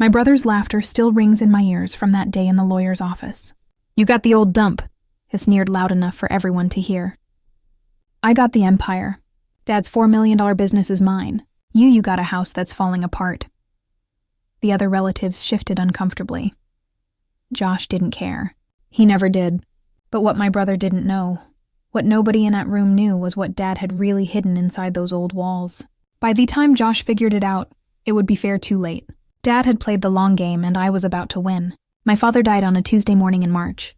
My brother's laughter still rings in my ears from that day in the lawyer's office. "You got the old dump," he sneered loud enough for everyone to hear. "I got the empire. Dad's $4 million business is mine. You got a house that's falling apart." The other relatives shifted uncomfortably. Josh didn't care. He never did. But what my brother didn't know, what nobody in that room knew, was what Dad had really hidden inside those old walls. By the time Josh figured it out, it would be fair too late. Dad had played the long game, and I was about to win. My father died on a Tuesday morning in March.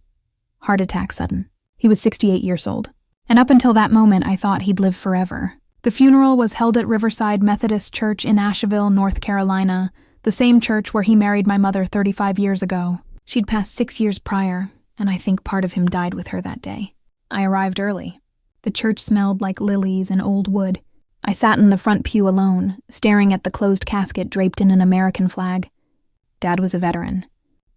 Heart attack sudden. He was 68 years old. And up until that moment, I thought he'd live forever. The funeral was held at Riverside Methodist Church in Asheville, North Carolina, the same church where he married my mother 35 years ago. She'd passed 6 years prior, and I think part of him died with her that day. I arrived early. The church smelled like lilies and old wood. I sat in the front pew alone, staring at the closed casket draped in an American flag. Dad was a veteran.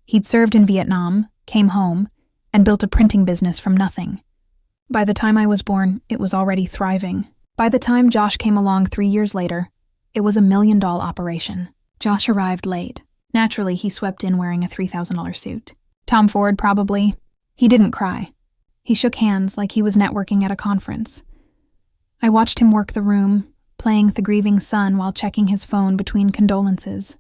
He'd served in Vietnam, came home, and built a printing business from nothing. By the time I was born, it was already thriving. By the time Josh came along 3 years later, it was $1 million operation. Josh arrived late. Naturally, he swept in wearing a $3,000 suit. Tom Ford, probably. He didn't cry. He shook hands like he was networking at a conference. I watched him work the room, playing The Grieving Son while checking his phone between condolences.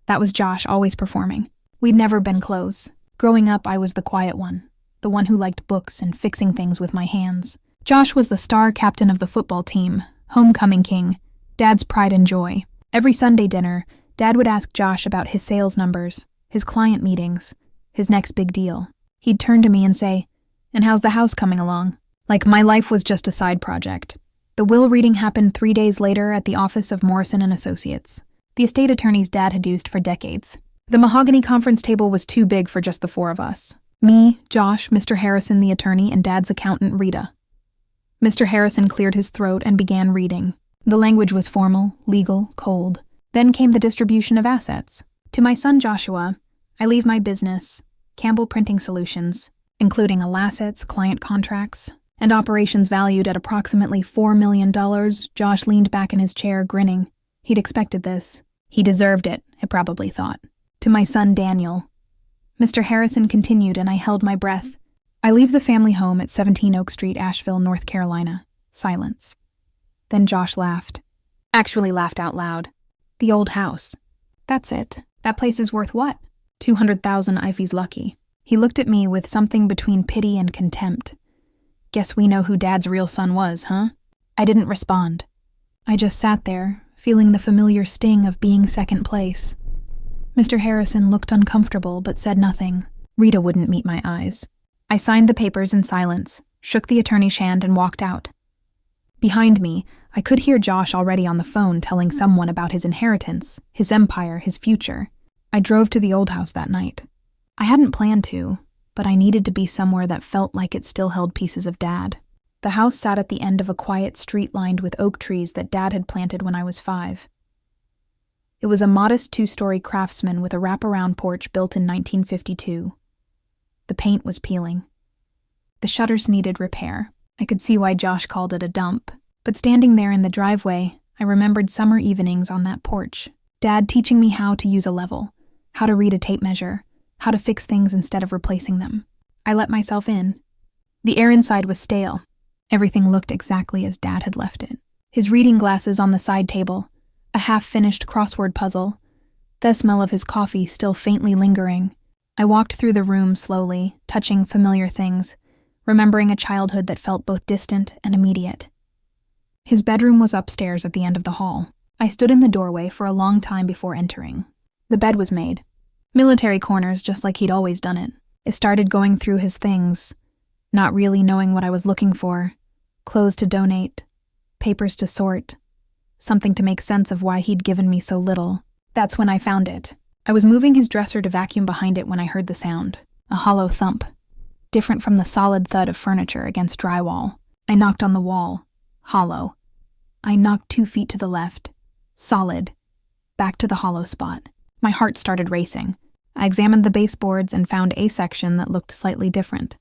That was Josh, always performing. We'd never been close. Growing up, I was the quiet one, the one who liked books and fixing things with my hands. Josh was the star captain of the football team, homecoming king, Dad's pride and joy. Every Sunday dinner, Dad would ask Josh about his sales numbers, his client meetings, his next big deal. He'd turn to me and say, "And how's the house coming along?" Like my life was just a side project. The will reading happened 3 days later at the office of Morrison & Associates, the estate attorneys Dad had used for decades. The mahogany conference table was too big for just the 4 of us. Me, Josh, Mr. Harrison the attorney, and Dad's accountant Rita. Mr. Harrison cleared his throat and began reading. The language was formal, legal, cold. Then came the distribution of assets. To my son Joshua, I leave my business, Campbell Printing Solutions, including all assets, client contracts, and operations valued at approximately $4 million. Josh leaned back in his chair, grinning. He'd expected this. He deserved it, I probably thought. To my son Daniel. Mr. Harrison continued, and I held my breath. I leave the family home at 17 Oak Street, Asheville, North Carolina. Silence. Then Josh laughed. Actually laughed out loud. The old house. That's it. That place is worth what? $200,000 if he's lucky. He looked at me with something between pity and contempt. Guess we know who Dad's real son was, huh? I didn't respond. I just sat there, feeling the familiar sting of being second place. Mr. Harrison looked uncomfortable but said nothing. Rita wouldn't meet my eyes. I signed the papers in silence, shook the attorney's hand, and walked out. Behind me, I could hear Josh already on the phone telling someone about his inheritance, his empire, his future. I drove to the old house that night. I hadn't planned to, but I needed to be somewhere that felt like it still held pieces of Dad. The house sat at the end of a quiet street lined with oak trees that Dad had planted when I was 5. It was a modest 2-story craftsman with a wraparound porch built in 1952. The paint was peeling. The shutters needed repair. I could see why Josh called it a dump. But standing there in the driveway, I remembered summer evenings on that porch. Dad teaching me how to use a level, how to read a tape measure, how to fix things instead of replacing them. I let myself in. The air inside was stale. Everything looked exactly as Dad had left it. His reading glasses on the side table, a half-finished crossword puzzle, the smell of his coffee still faintly lingering. I walked through the room slowly, touching familiar things, remembering a childhood that felt both distant and immediate. His bedroom was upstairs at the end of the hall. I stood in the doorway for a long time before entering. The bed was made. Military corners, just like he'd always done it. I started going through his things, not really knowing what I was looking for. Clothes to donate, papers to sort, something to make sense of why he'd given me so little. That's when I found it. I was moving his dresser to vacuum behind it when I heard the sound. A hollow thump, different from the solid thud of furniture against drywall. I knocked on the wall. Hollow. I knocked 2 feet to the left. Solid. Back to the hollow spot. My heart started racing. I examined the baseboards and found a section that looked slightly different.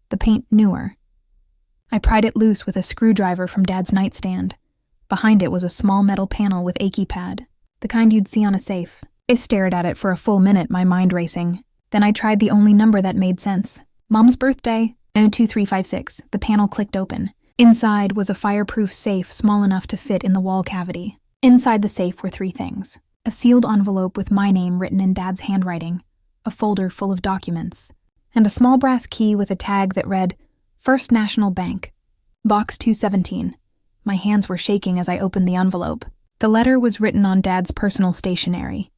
The paint newer. I pried it loose with a screwdriver from Dad's nightstand. Behind it was a small metal panel with a keypad, the kind you'd see on a safe. I stared at it for a full minute, my mind racing. Then I tried the only number that made sense. Mom's birthday, 02356. The panel clicked open. Inside was a fireproof safe small enough to fit in the wall cavity. Inside the safe were 3 things. A sealed envelope with my name written in Dad's handwriting, a folder full of documents, and a small brass key with a tag that read, First National Bank, Box 217. My hands were shaking as I opened the envelope. The letter was written on Dad's personal stationery,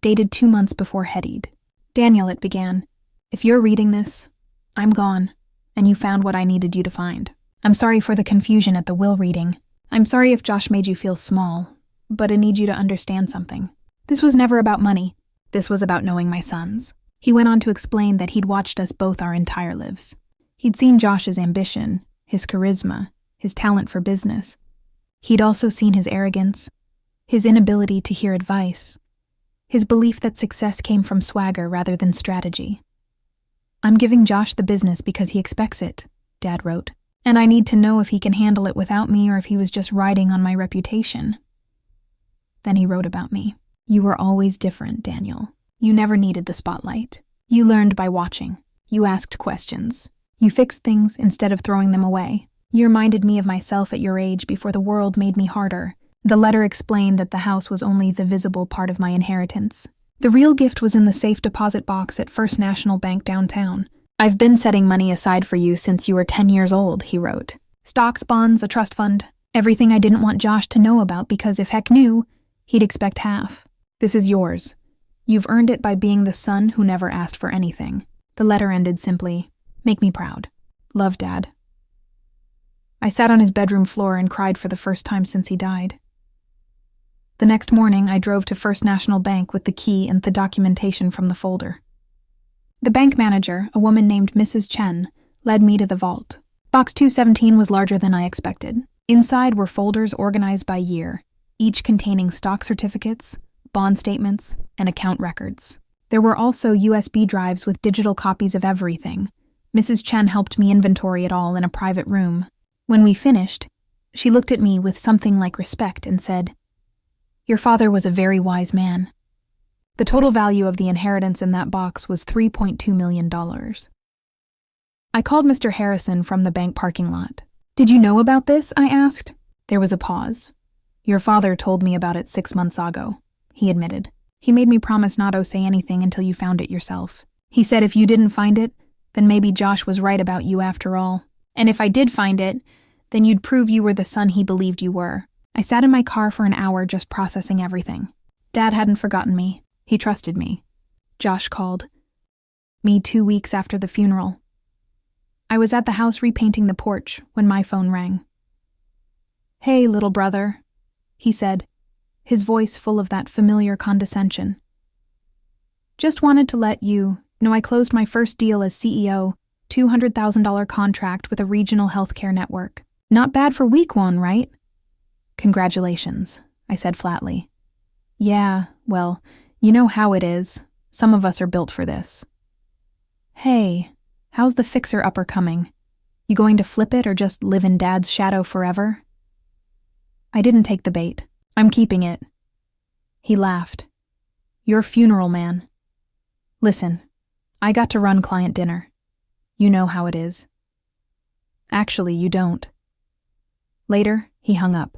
dated 2 months before Hettied. Daniel, it began, if you're reading this, I'm gone, and you found what I needed you to find. I'm sorry for the confusion at the will reading. I'm sorry if Josh made you feel small, but I need you to understand something. This was never about money. This was about knowing my sons. He went on to explain that he'd watched us both our entire lives. He'd seen Josh's ambition, his charisma, his talent for business. He'd also seen his arrogance, his inability to hear advice, his belief that success came from swagger rather than strategy. I'm giving Josh the business because he expects it, Dad wrote, and I need to know if he can handle it without me or if he was just riding on my reputation. Then he wrote about me. You were always different, Daniel. You never needed the spotlight. You learned by watching. You asked questions. You fixed things instead of throwing them away. You reminded me of myself at your age before the world made me harder. The letter explained that the house was only the visible part of my inheritance. The real gift was in the safe deposit box at First National Bank downtown. I've been setting money aside for you since you were 10 years old, he wrote. Stocks, bonds, a trust fund. Everything I didn't want Josh to know about because if Heck knew, he'd expect half. This is yours. You've earned it by being the son who never asked for anything. The letter ended simply, make me proud. Love, Dad. I sat on his bedroom floor and cried for the first time since he died. The next morning, I drove to First National Bank with the key and the documentation from the folder. The bank manager, a woman named Mrs. Chen, led me to the vault. Box 217 was larger than I expected. Inside were folders organized by year, each containing stock certificates, bond statements, and account records. There were also USB drives with digital copies of everything. Mrs. Chen helped me inventory it all in a private room. When we finished, she looked at me with something like respect and said, Your father was a very wise man. The total value of the inheritance in that box was $3.2 million. I called Mr. Harrison from the bank parking lot. Did you know about this? I asked. There was a pause. Your father told me about it 6 months ago, he admitted. He made me promise not to say anything until you found it yourself. He said if you didn't find it, then maybe Josh was right about you after all. And if I did find it, then you'd prove you were the son he believed you were. I sat in my car for an hour just processing everything. Dad hadn't forgotten me. He trusted me. Josh called me 2 weeks after the funeral. I was at the house repainting the porch when my phone rang. Hey, little brother, he said, his voice full of that familiar condescension. Just wanted to let you know I closed my first deal as CEO, $200,000 contract with a regional healthcare network. Not bad for week 1, right? Congratulations, I said flatly. Yeah, well, you know how it is. Some of us are built for this. Hey, how's the fixer-upper coming? You going to flip it or just live in Dad's shadow forever? I didn't take the bait. I'm keeping it. He laughed. Your funeral, man. Listen, I got to run client dinner. You know how it is. Actually, you don't. Later, he hung up.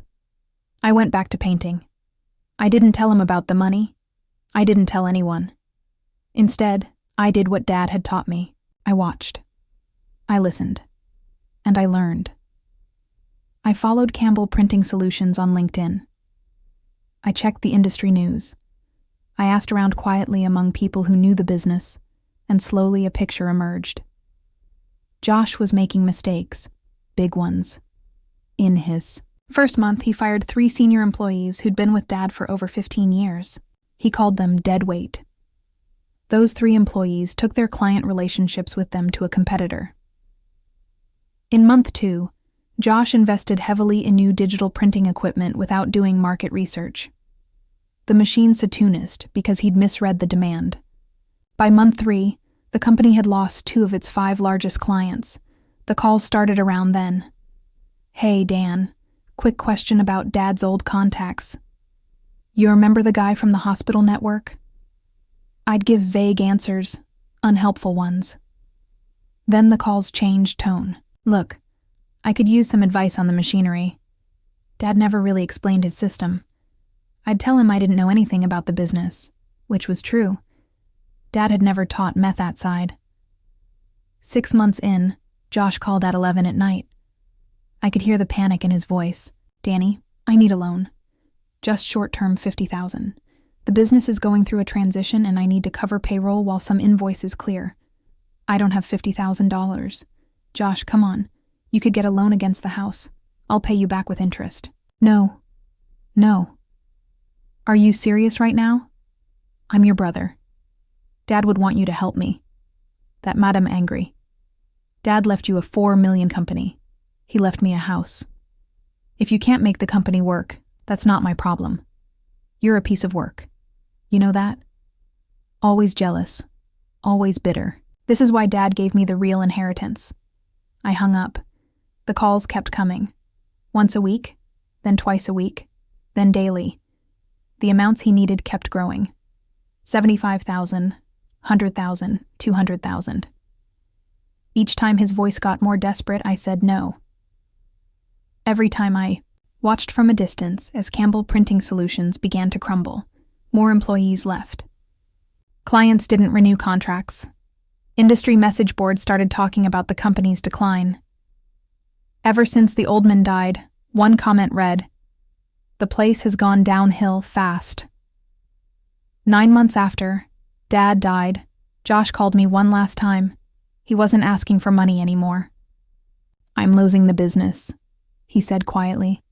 I went back to painting. I didn't tell him about the money. I didn't tell anyone. Instead, I did what Dad had taught me. I watched. I listened. And I learned. I followed Campbell Printing Solutions on LinkedIn. I checked the industry news. I asked around quietly among people who knew the business, and slowly a picture emerged. Josh was making mistakes, big ones. In his first month, he fired 3 senior employees who'd been with Dad for over 15 years. He called them dead weight. Those 3 employees took their client relationships with them to a competitor. In month 2, Josh invested heavily in new digital printing equipment without doing market research. The machine satoonised because he'd misread the demand. By month 3, the company had lost 2 of its 5 largest clients. The calls started around then. Hey, Dan, quick question about Dad's old contacts. You remember the guy from the hospital network? I'd give vague answers, unhelpful ones. Then the calls changed tone. Look, I could use some advice on the machinery. Dad never really explained his system. I'd tell him I didn't know anything about the business, which was true. Dad had never taught meth that side. 6 months in, Josh called at 11 at night. I could hear the panic in his voice. Danny, I need a loan. Just short-term $50,000. The business is going through a transition and I need to cover payroll while some invoices clear. I don't have $50,000. Josh, come on. You could get a loan against the house. I'll pay you back with interest. No. Are you serious right now? I'm your brother. Dad would want you to help me. That made him angry. Dad left you a $4 million company. He left me a house. If you can't make the company work, that's not my problem. You're a piece of work. You know that? Always jealous. Always bitter. This is why Dad gave me the real inheritance. I hung up. The calls kept coming. Once a week, then twice a week, then daily. The amounts he needed kept growing. 75,000, 100,000, 200,000. Each time his voice got more desperate, I said no. Every time I watched from a distance as Campbell Printing Solutions began to crumble. More employees left. Clients didn't renew contracts. Industry message boards started talking about the company's decline. Ever since the old man died, one comment read, "The place has gone downhill fast." 9 months after, Dad died. Josh called me one last time. He wasn't asking for money anymore. "I'm losing the business," he said quietly.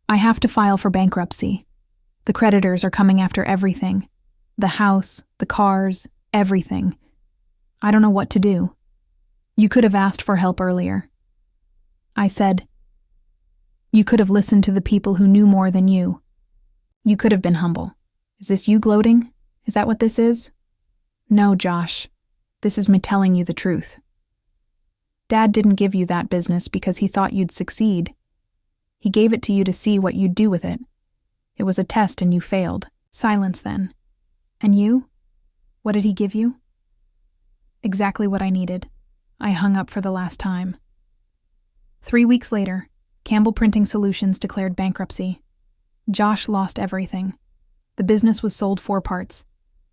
"I have to file for bankruptcy. The creditors are coming after everything. The house, the cars, everything. I don't know what to do. You could have asked for help earlier." I said, "You could have listened to the people who knew more than you. You could have been humble. Is this you gloating? Is that what this is?" "No, Josh. This is me telling you the truth. Dad didn't give you that business because he thought you'd succeed. He gave it to you to see what you'd do with it. It was a test and you failed." Silence then. "And you? What did he give you?" Exactly what I needed. I hung up for the last time. 3 weeks later, Campbell Printing Solutions declared bankruptcy. Josh lost everything. The business was sold 4 parts.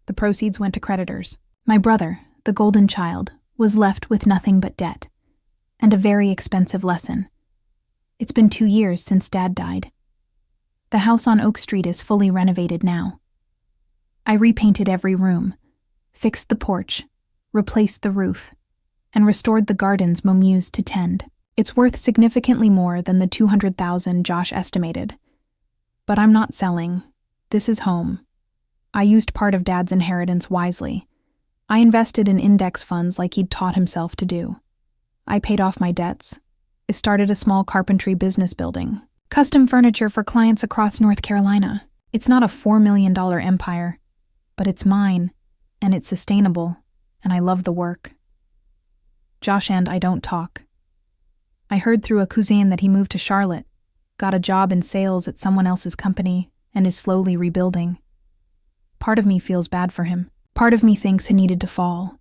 The proceeds went to creditors. My brother, the golden child, was left with nothing but debt. And a very expensive lesson. It's been 2 years since Dad died. The house on Oak Street is fully renovated now. I repainted every room, fixed the porch, replaced the roof, and restored the gardens Mom used to tend. It's worth significantly more than the $200,000 Josh estimated. But I'm not selling. This is home. I used part of Dad's inheritance wisely. I invested in index funds like he'd taught himself to do. I paid off my debts. I started a small carpentry business building. Custom furniture for clients across North Carolina. It's not a $4 million empire, but it's mine, and it's sustainable, and I love the work. Josh and I don't talk. I heard through a cousin that he moved to Charlotte, got a job in sales at someone else's company, and is slowly rebuilding. Part of me feels bad for him. Part of me thinks he needed to fall.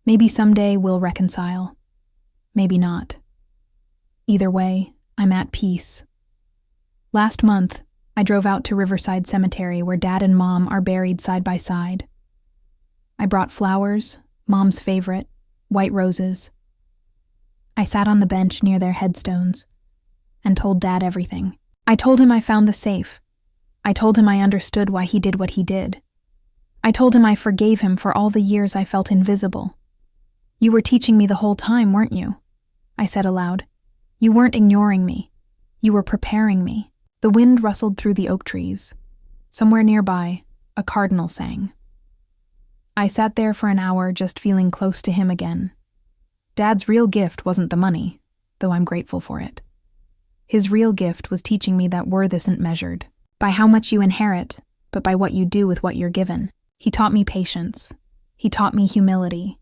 Maybe someday we'll reconcile. Maybe not. Either way, I'm at peace. Last month, I drove out to Riverside Cemetery where Dad and Mom are buried side by side. I brought flowers, Mom's favorite, white roses. I sat on the bench near their headstones and told Dad everything. I told him I found the safe. I told him I understood why he did what he did. I told him I forgave him for all the years I felt invisible. "You were teaching me the whole time, weren't you?" I said aloud. "You weren't ignoring me. You were preparing me." The wind rustled through the oak trees. Somewhere nearby, a cardinal sang. I sat there for an hour just feeling close to him again. Dad's real gift wasn't the money, though I'm grateful for it. His real gift was teaching me that worth isn't measured by how much you inherit, but by what you do with what you're given. He taught me patience. He taught me humility.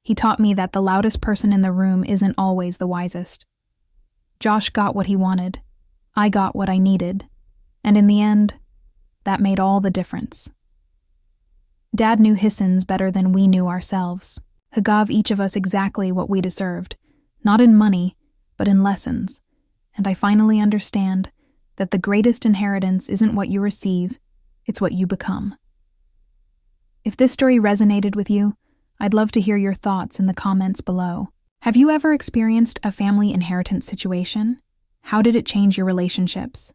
He taught me that the loudest person in the room isn't always the wisest. Josh got what he wanted. I got what I needed. And in the end, that made all the difference. Dad knew Hissens better than we knew ourselves. He gave each of us exactly what we deserved, not in money, but in lessons. And I finally understand that the greatest inheritance isn't what you receive, it's what you become. If this story resonated with you, I'd love to hear your thoughts in the comments below. Have you ever experienced a family inheritance situation? How did it change your relationships?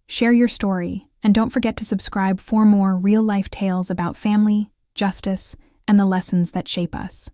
Share your story, and don't forget to subscribe for more real-life tales about family, justice, and the lessons that shape us.